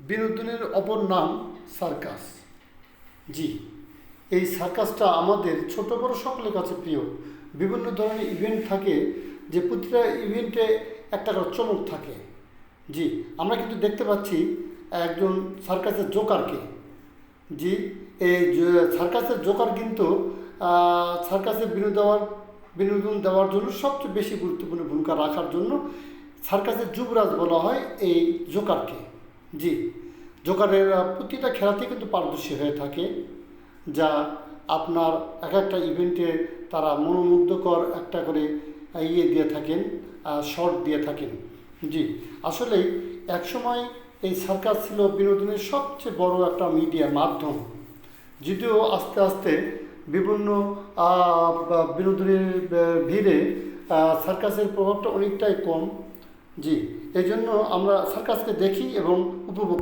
বিনোদনের অপর নাম সার্কাস। জি, এই সার্কাসটা আমাদের ছোট বড় সকলের কাছে প্রিয়। বিভিন্ন ধরনের ইভেন্ট থাকে, যে প্রতিটা ইভেন্টে একটা করে চমক থাকে। জি, আমরা কিন্তু দেখতে পাচ্ছি একজন সার্কাসের জোকারকে। জি, এই সার্কাসের জোকার কিন্তু সার্কাসে বিনোদন দেওয়ার জন্য সবচেয়ে বেশি গুরুত্বপূর্ণ ভূমিকা রাখার জন্য সার্কাসের যুবরাজ বলা হয় এই জোকারকে। জি, জোকারের প্রতিটা খেলাতেই কিন্তু পারদর্শী হয়ে থাকে, যা আপনার এক একটা ইভেন্টে তারা মনোমুগ্ধকর একটা করে দিয়ে থাকেন, শর্ট দিয়ে থাকেন। জি, আসলেই একসময় এই সার্কাস ছিল বিনোদনের সবচেয়ে বড় একটা মিডিয়া মাধ্যম। যদিও আস্তে আস্তে বিভিন্ন বিনোদনের ভিড়ে সার্কাসের প্রভাবটা অনেকটাই কম। জি, এই জন্য আমরা সার্কাসকে দেখি এবং উপভোগ